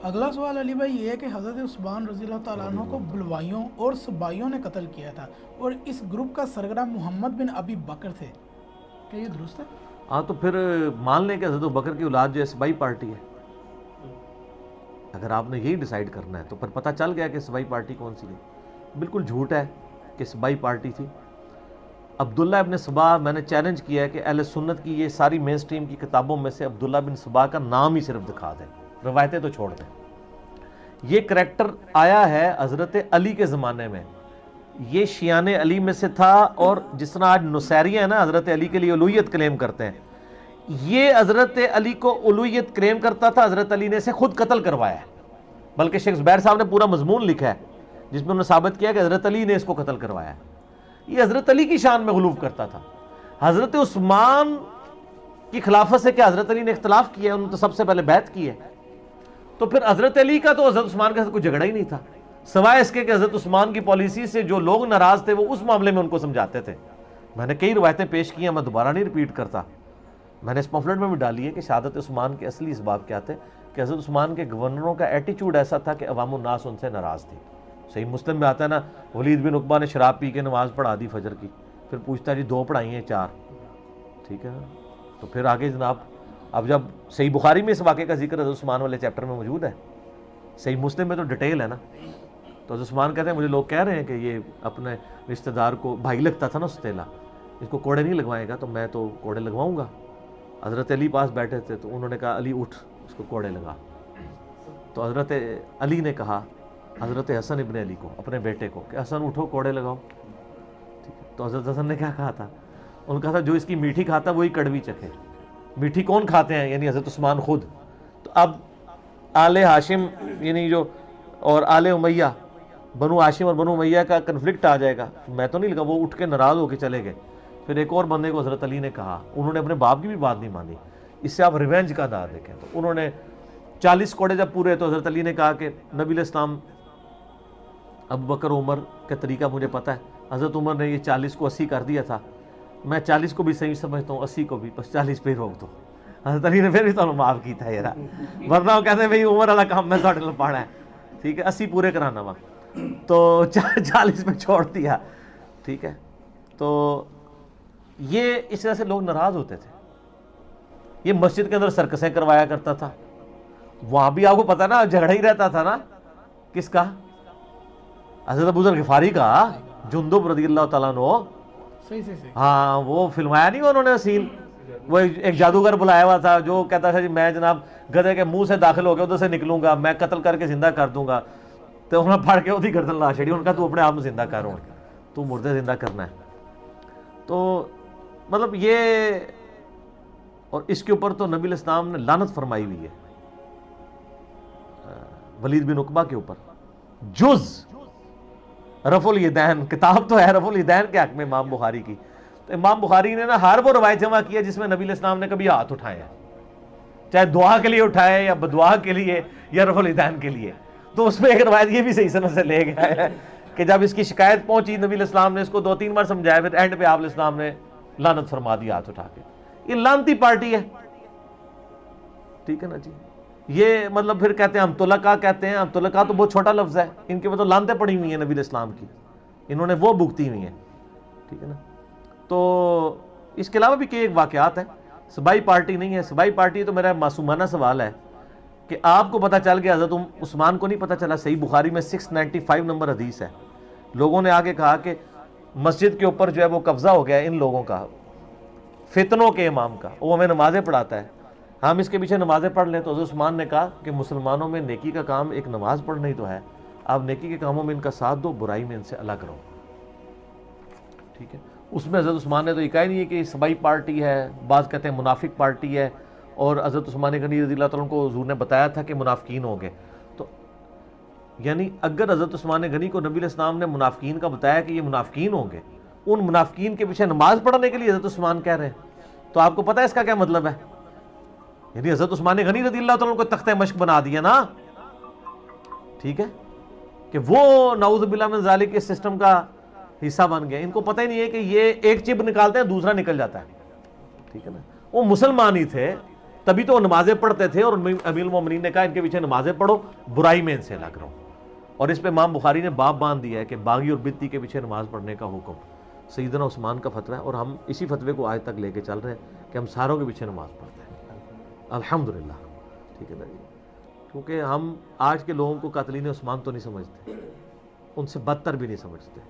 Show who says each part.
Speaker 1: اگلا سوال علی بھائی یہ ہے کہ حضرت عثمان رضی اللہ تعالیٰ عنہ کو بلوائیوں اور سبائیوں نے قتل کیا تھا اور اس گروپ کا سربراہ محمد بن ابی بکر تھے، کیا یہ درست ہے؟
Speaker 2: ہاں تو پھر مان لیں کہ حضرت بکر کی اولاد جو ہے سبائی پارٹی ہے. اگر آپ نے یہی ڈیسائیڈ کرنا ہے تو پھر پتہ چل گیا کہ سبائی پارٹی کون سی ہے. بالکل جھوٹ ہے کہ سبائی پارٹی تھی. عبداللہ ابن سبا، میں نے چیلنج کیا ہے کہ اہل سنت کی یہ ساری مین سٹریم کی کتابوں میں سے عبداللہ بن سبا کا نام ہی صرف دکھا دیں، روایتیں تو چھوڑ دیں. یہ کریکٹر آیا ہے حضرت علی کے زمانے میں، یہ شیعان علی میں سے تھا. اور جس طرح آج نصیریہ ہیں نا حضرت علی کے لیے الوہیت کلیم کرتے ہیں، یہ حضرت علی کو الوہیت کلیم کرتا تھا. حضرت علی نے اسے خود قتل کروایا ہے، بلکہ شیخ زبیر صاحب نے پورا مضمون لکھا ہے جس میں انہوں نے ثابت کیا کہ حضرت علی نے اس کو قتل کروایا ہے. یہ حضرت علی کی شان میں غلوف کرتا تھا. حضرت عثمان کی خلافت سے کیا حضرت علی نے اختلاف کیا ہے؟ انہوں نے تو سب سے پہلے بیعت کی ہے. تو پھر حضرت علی کا تو حضرت عثمان کے ساتھ کوئی جھگڑا ہی نہیں تھا، سوائے اس کے کہ حضرت عثمان کی پالیسی سے جو لوگ ناراض تھے وہ اس معاملے میں ان کو سمجھاتے تھے. میں نے کئی روایتیں پیش کی ہیں، میں دوبارہ نہیں ریپیٹ کرتا. میں نے اس پمفلٹ میں بھی ڈالی ہے کہ شہادت عثمان کے اصلی اسباب کیا تھے، کہ حضرت عثمان کے گورنروں کا ایٹیچیوڈ ایسا تھا کہ عوام الناس ان سے ناراض تھی. صحیح مسلم میں آتا ہے نا، ولید بن عقبہ نے شراب پی کے نماز پڑھا دی فجر کی، پھر پوچھتا ہے جی 2 پڑھائی ہیں 4، ٹھیک ہے نا. تو پھر آگے جناب، اب جب صحیح بخاری میں اس واقعے کا ذکر حضرت عثمان والے چیپٹر میں موجود ہے، صحیح مسلم میں تو ڈیٹیل ہے نا. تو حضرت عثمان کہتے ہیں مجھے لوگ کہہ رہے ہیں کہ یہ اپنے رشتہ دار کو، بھائی لگتا تھا نا ستیلا، اس کو کوڑے نہیں لگوائے گا تو میں تو کوڑے لگواؤں گا. حضرت علی پاس بیٹھے تھے تو انہوں نے کہا علی اٹھ اس کو کوڑے لگا. تو حضرت علی نے کہا حضرت حسن ابن علی کو، اپنے بیٹے کو، کہ حسن اٹھو کوڑے لگاؤ. تو حضرت حسن نے کیا کہا تھا؟ انہوں نے کہا تھا جو اس کی میٹھی کھاتا وہی کڑوی چکھے. میٹھی کون کھاتے ہیں؟ یعنی حضرت عثمان خود. تو اب آل ہاشم یعنی جو اور آل امیہ، بنو ہاشم اور بنو امیہ کا کنفلکٹ آ جائے گا. میں تو نہیں لگا، وہ اٹھ کے ناراض ہو کے چلے گئے. پھر ایک اور بندے کو حضرت علی نے کہا، انہوں نے اپنے باپ کی بھی بات نہیں مانی. اس سے آپ ریونج کا انداز دیکھیں. تو انہوں نے 40 کوڑے جب پورے تو حضرت علی نے کہا کہ نبی علیہ السلام، ابو بکر عمر کا طریقہ مجھے پتہ ہے، حضرت عمر نے یہ 40 کو 80 کر دیا تھا، میں 40 کو بھی صحیح سمجھتا ہوں، 80 کو بھی، بس 40 پہ ہی روک دو. حضرت علی نے پھر بھی تو معاف کی تھا یار، ورنہ وہ کہتے ہیں بھائی عمر والا کام میں تھوڑے پاڑا ہے، ٹھیک ہے 80 پورے کرانا وا، تو 40 میں چھوڑ دیا. ٹھیک ہے. تو یہ اس طرح سے لوگ ناراض ہوتے تھے. یہ مسجد کے اندر سرکسیں کروایا کرتا تھا، وہاں بھی آپ کو پتا نا جھگڑا ہی رہتا تھا نا. کس کا؟ حضرت ابو ذر غفاری کا، جندب رضی اللہ تعالیٰ عنہ.
Speaker 1: صحیح.
Speaker 2: ہاں وہ فلمایا نہیں انہوں نے سین، وہ ایک جادوگر بلایا ہوا تھا جو کہتا تھا جی میں جناب گدھے کے منہ سے داخل ہو کے ادھر سے نکلوں گا، میں قتل کر کے زندہ کر دوں گا. تو انہوں نے پھاڑ کے ادھی گردن لا چھڑی. ان کا تو اپنے آپ میں زندہ کر رہا ہوں، تو مردے زندہ کرنا ہے. تو مطلب یہ، اور اس کے اوپر تو نبی علیہ السلام نے لعنت فرمائی ہوئی ہے ولید بن عقبہ کے اوپر. جز رفع الیدین، کتاب تو ہے رفع الیدین کے حق میں امام بخاری کی. تو امام بخاری نے نا ہر وہ روایت جمع کی ہے جس میں نبی علیہ السلام نے کبھی ہاتھ اٹھائے ہیں، چاہے دعا کے لیے اٹھائے یا بدعا کے لیے یا رفع الیدین کے لیے. تو اس میں ایک روایت یہ بھی صحیح سند سے لے گیا ہے کہ جب اس کی شکایت پہنچی نبی علیہ السلام نے اس کو 2-3 بار سمجھایا، پھر اینڈ پہ آپ علیہ السلام نے لعنت فرما دیا ہاتھ اٹھا کے. یہ لعنتی پارٹی ہے، ٹھیک ہے نا جی. یہ مطلب پھر کہتے ہیں ہم طلقاء کہتے ہیں، ہم طلقاء تو بہت چھوٹا لفظ ہے، ان کے مطلب لعنتیں پڑی ہوئی ہیں نبی علیہ السلام کی، انہوں نے وہ بھگتی ہوئی ہیں. ٹھیک ہے نا. تو اس کے علاوہ بھی کئی ایک واقعات ہیں. سبائی پارٹی نہیں ہے. سبائی پارٹی تو میرا معصومانہ سوال ہے کہ آپ کو پتہ چل گیا، حضرت عثمان کو نہیں پتہ چلا. صحیح بخاری میں 695 نمبر حدیث ہے. لوگوں نے آگے کہا کہ مسجد کے اوپر جو ہے وہ قبضہ ہو گیا ان لوگوں کا، فتنوں کے امام کا، وہ ہمیں نمازیں پڑھاتا ہے، ہم اس کے پیچھے نمازیں پڑھ لیں. تو حضرت عثمان نے کہا کہ مسلمانوں میں نیکی کا کام ایک نماز پڑھنا ہی تو ہے، آپ نیکی کے کاموں میں ان کا ساتھ دو، برائی میں ان سے الگ رہو. ٹھیک ہے. اس میں حضرت عثمان نے تو یہ کہا نہیں ہے کہ سبائی پارٹی ہے، بعض کہتے ہیں منافق پارٹی ہے، اور حضرت عثمان غنی رضی اللہ تعالیٰ عنہ کو حضور نے بتایا تھا کہ منافقین ہوں گے. تو یعنی اگر حضرت عثمان غنی کو نبی علیہ السلام نے منافقین کا بتایا کہ یہ منافقین ہوں گے، ان منافقین کے پیچھے نماز پڑھنے کے لیے حضرت عثمان کہہ رہے ہیں، تو آپ کو پتہ ہے اس کا کیا مطلب ہے؟ یعنی حضرت عثمان غنی رضی اللہ تعالیٰ عنہ کو تختہ مشق بنا دیا نا. ٹھیک ہے، کہ وہ نعوذ باللہ من ذالک اس سسٹم کا حصہ بن گیا. ان کو پتہ ہی نہیں ہے کہ یہ ایک چپ نکالتے ہیں دوسرا نکل جاتا ہے. ٹھیک ہے نا. وہ مسلمان ہی تھے، تبھی تو وہ نمازیں پڑھتے تھے، اور امیر المومنین نے کہا ان کے پیچھے نمازیں پڑھو، برائی میں ان سے الگ رہو. اور اس پہ امام بخاری نے باب باندھ دیا ہے کہ باغی اور بدتی کے پیچھے نماز پڑھنے کا حکم سیدنا عثمان کا فتویٰ ہے، اور ہم اسی فتوے کو آج تک لے کے چل رہے ہیں کہ ہم ساروں کے پیچھے نماز پڑھتے ہیں الحمدللہ. ٹھیک ہے نا جی. کیونکہ ہم آج کے لوگوں کو قاتلین عثمان تو نہیں سمجھتے، ان سے بدتر بھی نہیں سمجھتے.